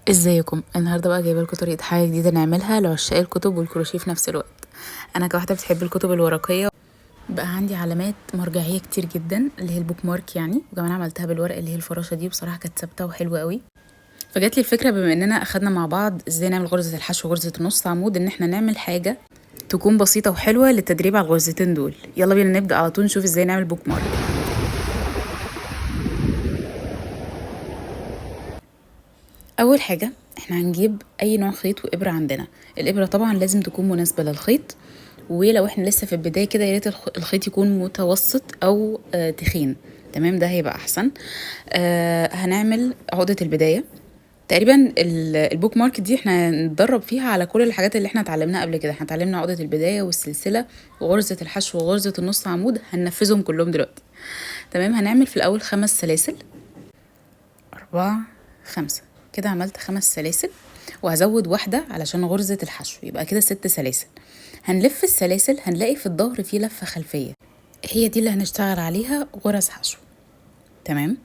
ازيكم؟ النهارده بقى جايبه لكم طريقه حاجه جديده نعملها لعشاق الكتب والكروشيه في نفس الوقت. انا كواحده بتحب الكتب الورقيه بقى عندي علامات مرجعيه كتير جدا اللي هي البوك مارك يعني، وكمان عملتها بالورق اللي هي الفراشه دي، بصراحه كانت ثابته وحلوه قوي. فجات لي الفكره بما اننا اخدنا مع بعض ازاي نعمل غرزه الحشو وغرزه النص عمود، ان احنا نعمل حاجه تكون بسيطه وحلوه للتدريب على الغرزتين دول. يلا بينا نبدا على طول نشوف ازاي نعمل بوك مارك. اول حاجه احنا هنجيب اي نوع خيط وابره عندنا. الابره طبعا لازم تكون مناسبه للخيط، ولو احنا لسه في البدايه كده يا ريت الخيط يكون متوسط او تخين. تمام، ده هيبقى احسن. هنعمل عقده البدايه. تقريبا البوك مارك دي احنا نتدرب فيها على كل الحاجات اللي احنا اتعلمناها قبل كده. احنا اتعلمنا عقده البدايه والسلسله وغرزه الحشو وغرزه النص عمود، هننفذهم كلهم دلوقتي. تمام، هنعمل في الاول 5 سلاسل. 4 5 كده عملت 5 سلاسل، وهزود واحدة علشان غرزة الحشو، يبقى كده 6 سلاسل. هنلف السلاسل، هنلاقي في الظهر فيه لفة خلفية، هي دي اللي هنشتغل عليها غرز حشو. تمام،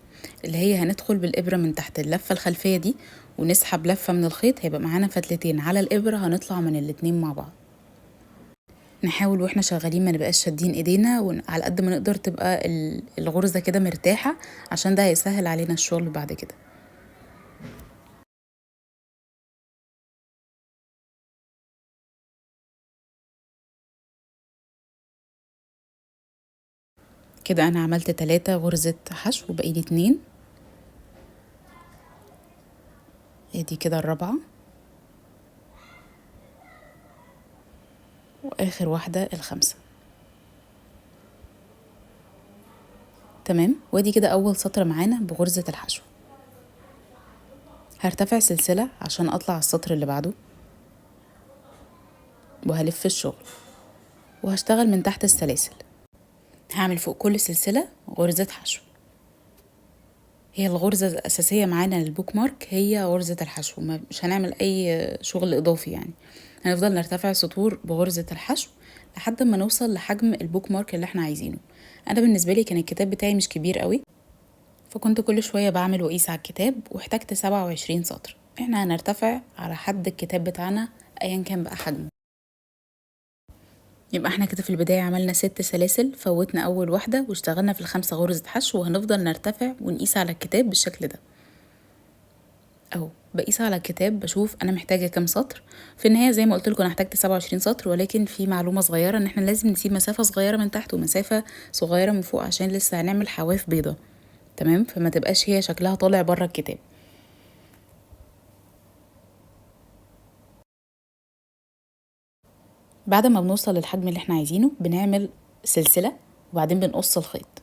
اللي هي هندخل بالإبرة من تحت اللفة الخلفية دي ونسحب لفة من الخيط، هيبقى معانا فتلتين على الإبرة، هنطلع من الاتنين مع بعض. نحاول واحنا شغالين ما نبقاش شادين ايدينا، وعلى قد ما نقدر تبقى الغرزة كده مرتاحة، عشان ده هيسهل علينا الشغل بعد كده. كده انا عملت 3 غرزة حشو وبقي لي 2. ادي كده الرابعة، واخر واحدة الخامسة. تمام، وادي كده اول سطر معانا بغرزة الحشو. هرتفع سلسلة عشان اطلع السطر اللي بعده، وهلف الشغل وهشتغل من تحت السلاسل. هعمل فوق كل سلسلة غرزة حشو. هي الغرزة الأساسية معانا للبوك مارك هي غرزة الحشو، مش هنعمل أي شغل إضافي يعني. هنفضل نرتفع سطور بغرزة الحشو لحد ما نوصل لحجم البوك مارك اللي احنا عايزينه. أنا بالنسبة لي كان الكتاب بتاعي مش كبير قوي، فكنت كل شوية بعمل وقيس على الكتاب، واحتجت 27 سطر. احنا هنرتفع على حد الكتاب بتاعنا أيا كان بقى حجمه. يبقى احنا كده في البداية عملنا 6 سلاسل، فوتنا أول واحدة واشتغلنا في ال5 غرزة حشو، وهنفضل نرتفع ونقيس على الكتاب بالشكل ده. اهو بقيس على الكتاب بشوف انا محتاجه كام سطر. في النهايه زي ما قلت لكم انا احتجت 27 سطر، ولكن في معلومه صغيره ان احنا لازم نسيب مسافه صغيره من تحت ومسافه صغيره من فوق، عشان لسه هنعمل حواف بيضه. تمام، فما تبقاش هي شكلها طالع بره الكتاب. بعد ما بنوصل للحجم اللي احنا عايزينه بنعمل سلسله، وبعدين بنقص الخيط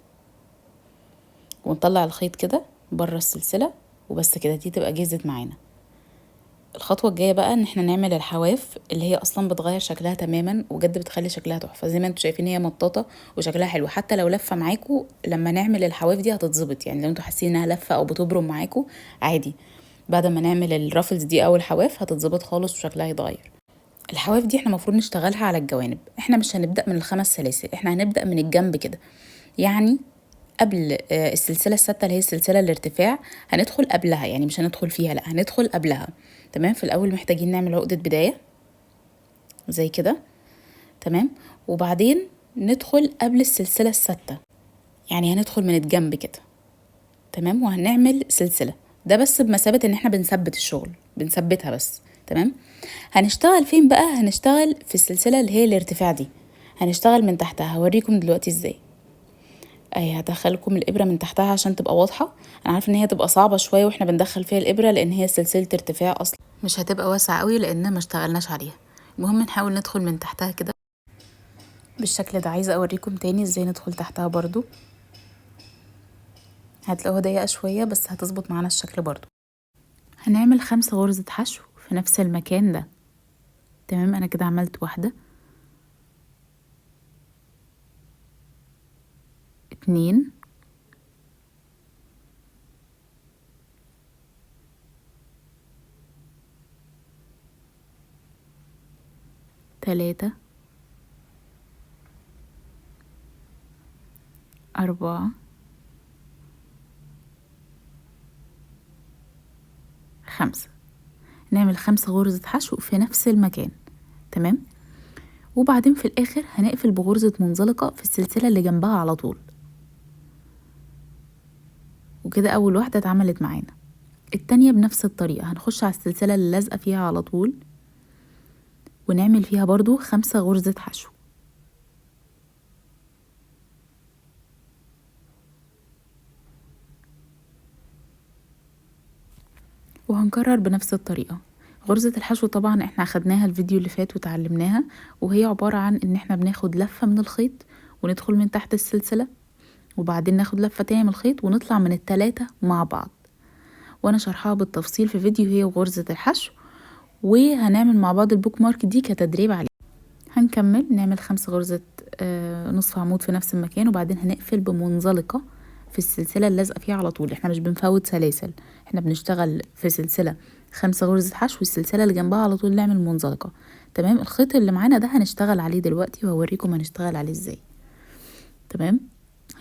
ونطلع الخيط كده بره السلسله، وبس كده دي تبقى جهزت معانا. الخطوة الجاية بقى ان احنا نعمل الحواف اللي هي اصلا بتغير شكلها تماما، وجد بتخلي شكلها تحفة. زي ما انتوا شايفين هي مطاطة وشكلها حلو، حتى لو لفة معاكو لما نعمل الحواف دي هتتظبط. يعني لو انتوا حاسين انها لفة او بتبرم معاكو عادي، بعد ما نعمل الرافلز دي او الحواف هتتظبط خالص وشكلها يتغير. الحواف دي احنا المفروض نشتغلها على الجوانب. احنا مش هنبدأ من ال5 سلاسل، احنا هنبدأ من الجنب كده، يعني قبل السلسلة الثابتة اللي هي السلسلة الارتفاع هندخل قبلها، يعني مش هندخل فيها، لا هندخل قبلها. تمام، في الأول محتاجين نعمل عقدة بداية زي كده. تمام، وبعدين ندخل قبل السلسلة الثابتة، يعني هندخل من الجنب كده. تمام، وهنعمل سلسلة، ده بس بمثابة ان احنا بنثبت الشغل، بنثبتها بس. تمام، هنشتغل فين بقى؟ هنشتغل في السلسلة اللي هي الارتفاع دي، هنشتغل من تحتها. هوريكم دلوقتي ازاي. اي هدخلكم الابره من تحتها عشان تبقى واضحه. انا عارفه ان هي تبقى صعبه شويه واحنا بندخل فيها الابره، لان هي سلسله ارتفاع اصلا مش هتبقى واسعه قوي لان ما اشتغلناش عليها. المهم نحاول ندخل من تحتها كده بالشكل ده. عايزه اوريكم تاني ازاي ندخل تحتها برضو، هتلاقوها ضيقه شويه بس هتظبط معانا الشكل برضو. هنعمل 5 غرزه حشو في نفس المكان ده. تمام، انا كده عملت واحده، 2، 3، 4، 5. نعمل 5 غرزة حشو في نفس المكان. تمام. وبعدين في الاخر هنقفل بغرزة منزلقة في السلسلة اللي جنبها على طول. وكده اول واحدة اتعملت معانا. التانية بنفس الطريقة، هنخش على السلسلة اللي لازقة فيها على طول ونعمل فيها برضو 5 غرزة حشو. وهنكرر بنفس الطريقة. غرزة الحشو طبعا احنا اخدناها الفيديو اللي فات وتعلمناها، وهي عبارة عن ان احنا بناخد لفة من الخيط وندخل من تحت السلسلة، وبعدين ناخد لفة تانية من الخيط ونطلع من التلاتة مع بعض، وانا شرحها بالتفصيل في فيديو هي وغرزة الحشو. وهنعمل مع بعض البوك مارك دي كتدريب عليه. هنكمل نعمل 5 غرزة نصف عمود في نفس المكان، وبعدين هنقفل بمنزلقة في السلسلة اللازقة فيها على طول. احنا مش بنفوت سلاسل، احنا بنشتغل في سلسلة 5 غرزة حشو، والسلسلة اللي جنبها على طول نعمل منزلقة. تمام. الخيط اللي معانا ده هنشتغل عليه دلوقتي وهوريكم هنشتغل عليه ازاي. تمام.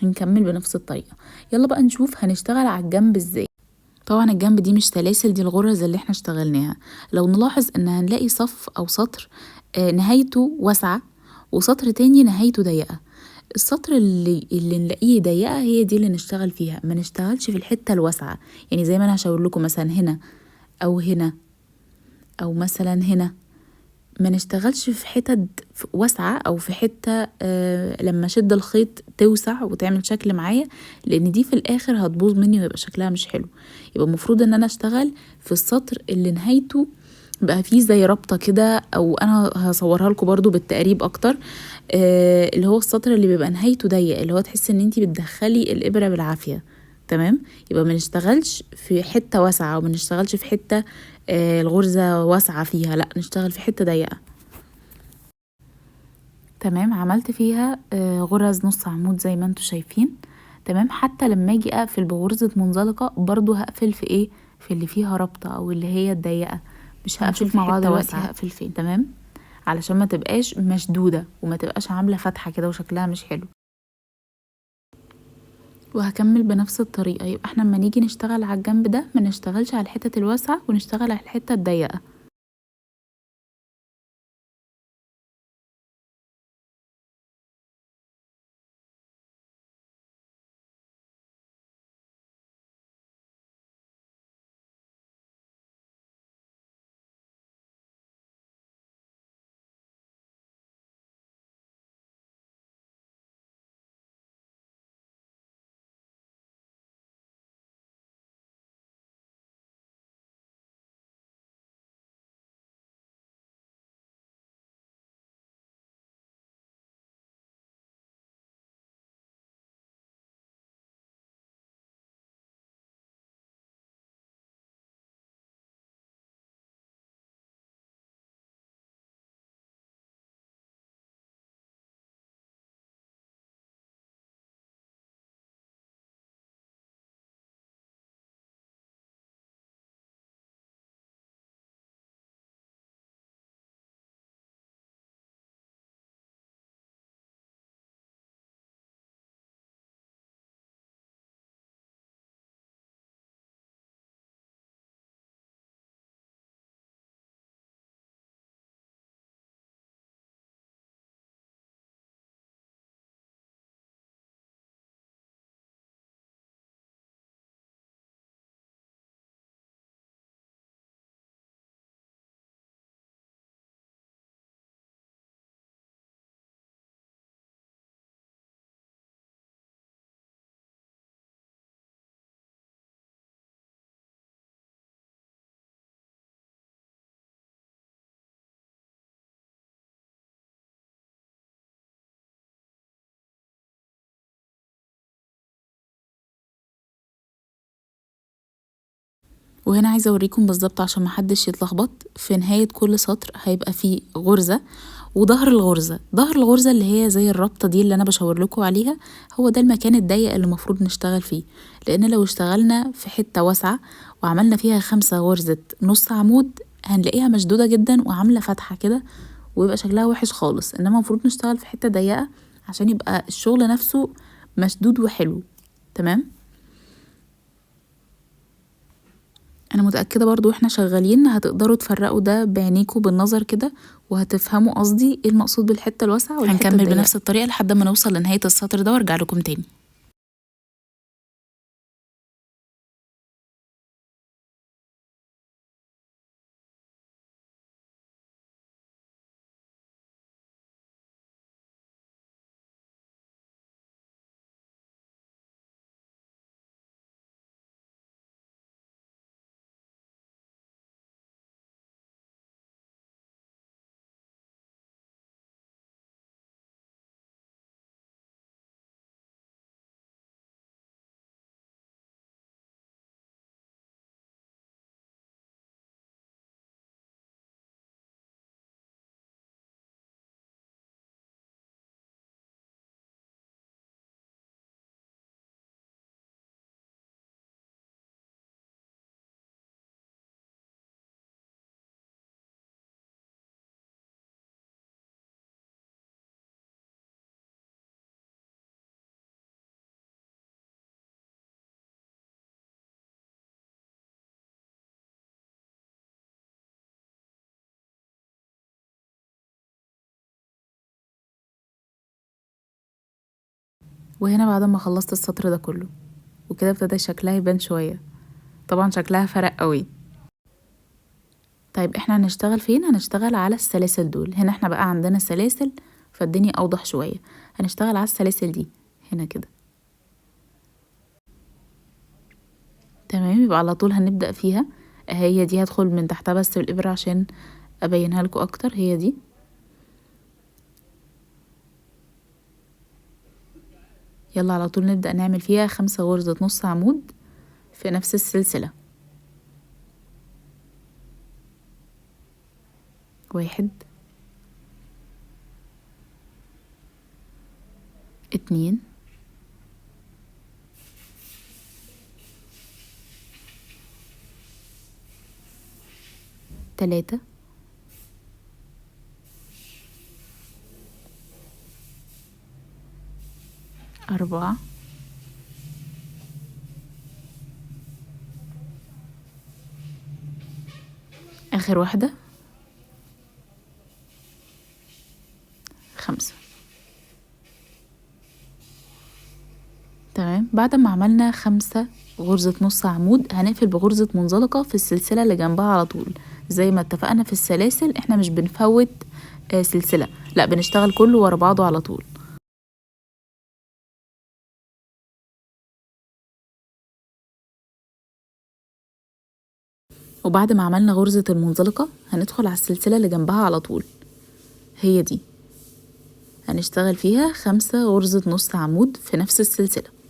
هنكمل بنفس الطريقة. يلا بقى نشوف هنشتغل على الجنب ازاي. طبعا الجنب دي مش سلاسل، دي الغرز اللي احنا اشتغلناها. لو نلاحظ ان هنلاقي صف او سطر نهايته واسعة، وسطر تاني نهايته ضيقة. السطر اللي نلاقيه ضيقة هي دي اللي نشتغل فيها، ما نشتغلش في الحتة الواسعة. يعني زي ما انا هشاور لكم مثلا هنا او هنا او مثلا هنا، ما نشتغلش في حتت واسعة او في حتة لما شد الخيط توسع وتعمل شكل معايا، لان دي في الاخر هتبوظ مني ويبقى شكلها مش حلو. يبقى المفروض ان انا اشتغل في السطر اللي نهايته بقى فيه زي رابطة كده، او انا هصورها لكم برضو بالتقريب اكتر. اللي هو السطر اللي بيبقى نهايته ضيق، اللي هو تحس ان انتي بتدخلي الابرة بالعافية. تمام. يبقى ما نشتغلش في حتة واسعة، وما نشتغلش في حتة الغرزة واسعة فيها، لا نشتغل في حتة ضيقة. تمام. عملت فيها غرز نص عمود زي ما انتوا شايفين. تمام. حتى لما اجي اقفل بغرزة منزلقة برضو هقفل في ايه، في اللي فيها رابطة او اللي هي الضيقة، مش هقفل في حتة دلوقتي هقفل فين. تمام. علشان ما تبقاش مشدودة وما تبقاش عاملة فتحة كده وشكلها مش حلو. وهكمل بنفس الطريقة. يبقى احنا لما نيجي نشتغل على الجنب ده ما نشتغلش على الحتة الواسعة ونشتغل على الحتة الضيقة. وهنا عايزة اوريكم بالظبط عشان محدش يتلخبط، في نهاية كل سطر هيبقى فيه غرزة، وظهر الغرزة، ظهر الغرزة اللي هي زي الرابطة دي اللي انا بشاور لكم عليها، هو ده المكان الضيق اللي المفروض نشتغل فيه. لان لو اشتغلنا في حتة واسعة وعملنا فيها 5 غرزة نص عمود هنلاقيها مشدودة جدا وعاملة فتحة كده ويبقى شكلها وحش خالص. انما المفروض نشتغل في حتة ضيقة عشان يبقى الشغل نفسه مشدود وحلو. تمام. انا متأكدة برضو واحنا شغالين هتقدروا تفرقوا ده بعينيكوا بالنظر كده، وهتفهموا قصدي ايه المقصود بالحتة الواسعة والحتة هنكمل الضيقة. بنفس الطريقة لحد ما نوصل لنهاية السطر ده وارجع لكم تاني. وهنا بعد ما خلصت السطر ده كله وكده ابتدى شكلها يبان شوية، طبعا شكلها فرق قوي. طيب احنا هنشتغل فين؟ هنشتغل على السلاسل دول. هنا احنا بقى عندنا سلاسل فالدنيا اوضح شوية، هنشتغل على السلاسل دي هنا كده. تمام، يبقى على طول هنبدأ فيها. هي دي هدخل من تحتها بس بالإبرة عشان أبينها لكم أكتر. هي دي، يلا على طول نبدأ نعمل فيها 5 غرزة نص عمود في نفس السلسلة. 1 2 3 4 آخر واحدة 5. تمام، بعد ما عملنا 5 غرزة نص عمود هنقفل بغرزة منزلقة في السلسلة اللي جنبها على طول. زي ما اتفقنا في السلاسل احنا مش بنفوت سلسلة، لا بنشتغل كله ورا بعضه على طول. وبعد ما عملنا غرزة المنزلقة هندخل على السلسلة اللي جنبها على طول، هي دي هنشتغل فيها 5 غرزة نص عمود في نفس السلسلة.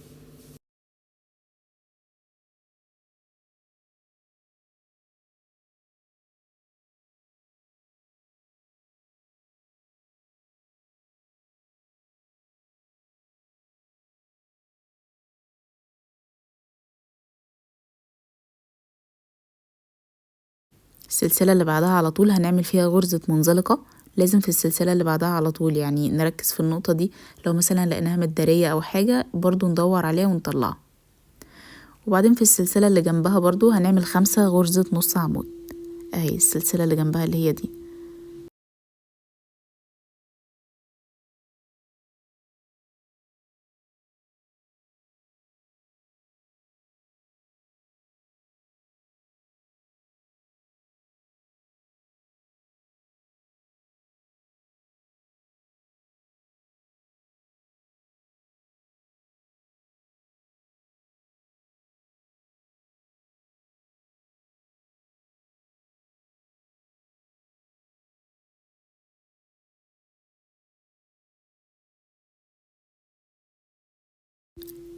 السلسلة اللي بعدها على طول هنعمل فيها غرزة منزلقة، لازم في السلسلة اللي بعدها على طول، يعني نركز في النقطة دي. لو مثلا لقيناها متدارية أو حاجة برضو ندور عليها ونطلعها. وبعدين في السلسلة اللي جنبها برضو هنعمل 5 غرزة نص عمود، اهي السلسلة اللي جنبها اللي هي دي.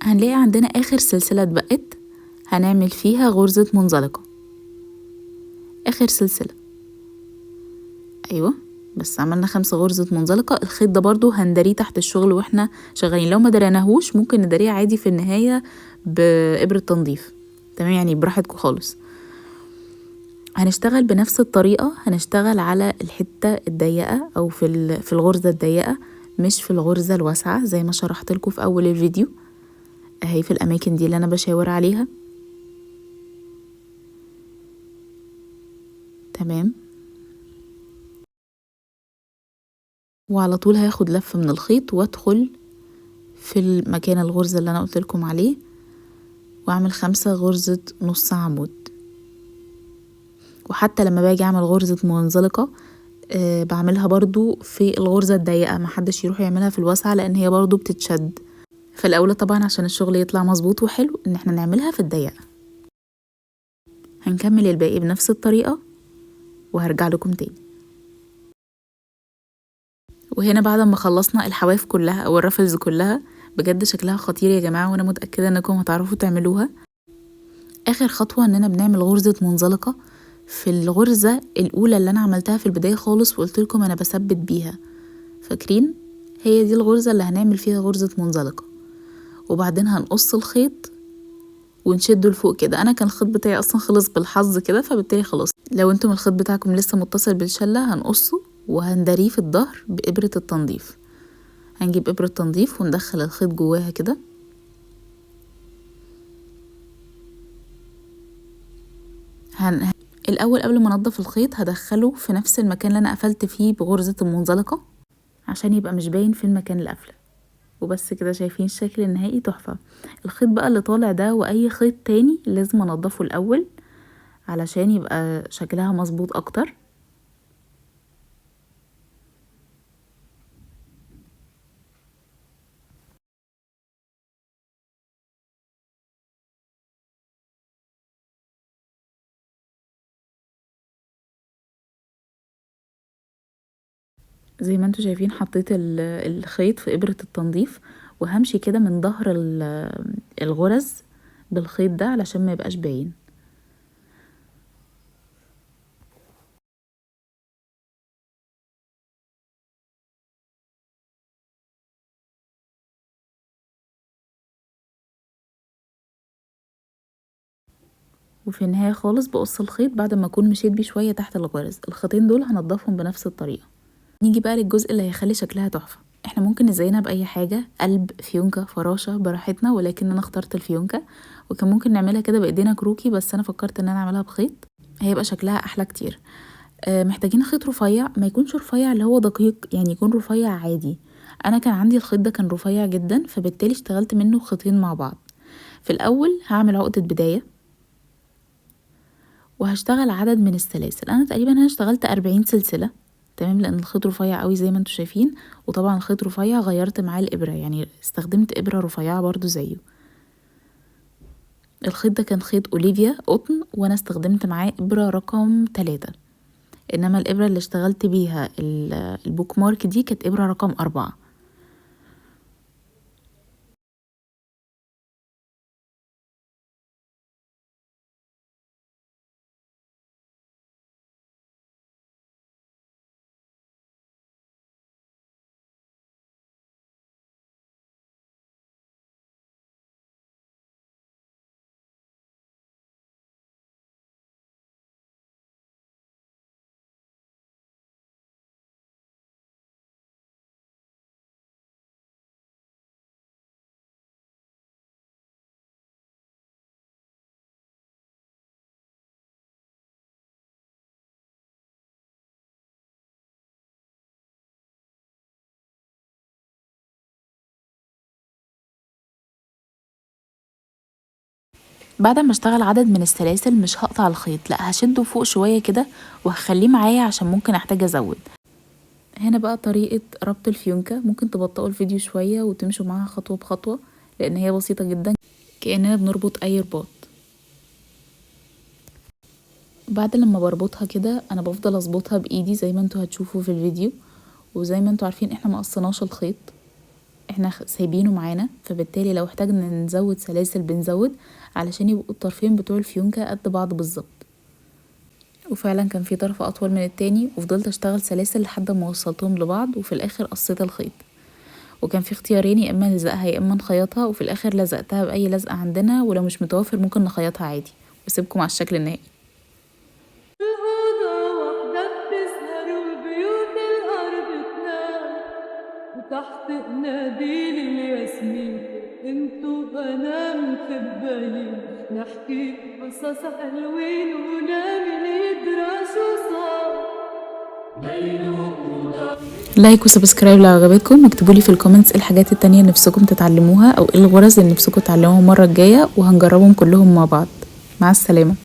هنلاقي عندنا آخر سلسلة اتبقت هنعمل فيها غرزة منزلقة، آخر سلسلة. أيوة، بس عملنا 5 غرزة منزلقة. الخيط ده برضو هندريه تحت الشغل واحنا شغالين، لو ما دريناهوش ممكن ندريه عادي في النهاية بإبرة تنظيف. تمام، يعني براحتكم خالص. هنشتغل بنفس الطريقة، هنشتغل على الحتة الضيقة أو في الغرزة الضيقة، مش في الغرزة الواسعة زي ما شرحت لكم في أول الفيديو. اهي في الأماكن دي اللي أنا بشاور عليها. تمام. وعلى طول هاخد لفة من الخيط وادخل في المكان الغرزة اللي انا قلت لكم عليه، واعمل 5 غرزة نص عمود. وحتى لما باجي اعمل غرزة منزلقة بعملها برضو في الغرزة الضيقة، محدش يروح يعملها في الواسعة لان هي برضو بتتشد. فالاولى طبعا عشان الشغل يطلع مظبوط وحلو ان احنا نعملها في الضيقة. هنكمل الباقي بنفس الطريقة وهرجع لكم تاني. وهنا بعد ما خلصنا الحواف كلها او الرفلز كلها، بجد شكلها خطير يا جماعة، وانا متأكدة انكم هتعرفوا تعملوها. اخر خطوة اننا بنعمل غرزة منزلقة في الغرزة الاولى اللي انا عملتها في البداية خالص وقلت لكم انا بثبت بيها، فاكرين؟ هي دي الغرزة اللي هنعمل فيها غرزة منزلقة. وبعدين هنقص الخيط ونشده لفوق كده. انا كان الخيط بتاعي اصلا خلص بالحظ كده، فبالتالي خلاص. لو انتم الخيط بتاعكم لسه متصل بالشلة هنقصه وهندريه في الظهر بإبرة التنظيف. هنجيب إبرة تنظيف وندخل الخيط جواها كده. الأول قبل ما انضف الخيط هدخله في نفس المكان اللي انا قفلت فيه بغرزة المنزلقة عشان يبقى مش باين في المكان القفلة. وبس كده، شايفين الشكل النهائي تحفة. الخيط بقى اللي طالع ده واي خيط تاني لازم انضفه الاول علشان يبقى شكلها مظبوط اكتر. زي ما انتوا شايفين حطيت الخيط في إبرة التنظيف، وهمشي كده من ظهر الغرز بالخيط ده علشان ما يبقاش باين. وفي النهاية خالص بقص الخيط بعد ما اكون مشيت بيه شوية تحت الغرز. الخيطين دول هنضفهم بنفس الطريقة. نيجي بقى للجزء اللي هيخلي شكلها تحفة. احنا ممكن نزينها بأي حاجة، قلب، فيونكة، فراشة، براحتنا، ولكن انا اخترت الفيونكة. وكان ممكن نعملها كده بايدينا كروكي، بس انا فكرت ان انا اعملها بخيط، هيبقى شكلها احلى كتير. محتاجين خيط رفيع، ما يكونش رفيع اللي هو دقيق، يعني يكون رفيع عادي. انا كان عندي الخيط ده كان رفيع جدا، فبالتالي اشتغلت منه خيطين مع بعض. في الاول هعمل عقدة بداية وهشتغل عدد من السلاسل. انا تقريبا هنا اشتغلت 40 سلسلة، تمام، لان الخيط رفيع قوي زي ما انتوا شايفين. وطبعا الخيط رفيع غيرت معاه الابرة، يعني استخدمت ابرة رفيعة برضو زيه. الخيط ده كان خيط اوليفيا قطن، وانا استخدمت معاه ابرة رقم 3. انما الابرة اللي اشتغلت بيها البوك مارك دي كانت ابرة رقم 4. بعد ما اشتغل عدد من السلاسل مش هقطع الخيط، لا هشده فوق شوية كده وهخليه معايا عشان ممكن احتاج ازود. هنا بقى طريقة ربط الفيونكة، ممكن تبطئوا الفيديو شوية وتمشوا معاها خطوة بخطوة لان هي بسيطة جدا كأننا بنربط اي رباط. بعد لما بربطها كده انا بفضل اظبطها بايدي زي ما انتوا هتشوفوا في الفيديو. وزي ما انتوا عارفين احنا ما قصناش الخيط، احنا سايبينه معانا، فبالتالي لو احتاجنا نزود سلاسل بنزود علشان يبقوا الطرفين بتوع الفيونكة قد بعض بالظبط. وفعلا كان في طرف اطول من التاني، وفضلت اشتغل سلاسل لحد ما وصلتهم لبعض، وفي الاخر قصيت الخيط. وكان في اختيارين، يا اما نلزقها يا اما نخيطها، وفي الاخر لزقتها باي لزقة عندنا، ولو مش متوفر ممكن نخيطها عادي. واسيبكم على الشكل النهائي. الأوضة واحدة بتسهر وبيوت الأرض تنام، وتحت قناديل الياسمين انتو أنا مخبيين، نحكي قصص حلوين ونعمل يدرى شو صار. لايك وسبسكرايب لو عجبتكم، اكتبولي في الكومنتس ايه الحاجات التانية اللي نفسكم تتعلموها او ايه الغرز اللي نفسكم تتعلموها المرة الجاية، وهنجربهم كلهم مع بعض. مع السلامة.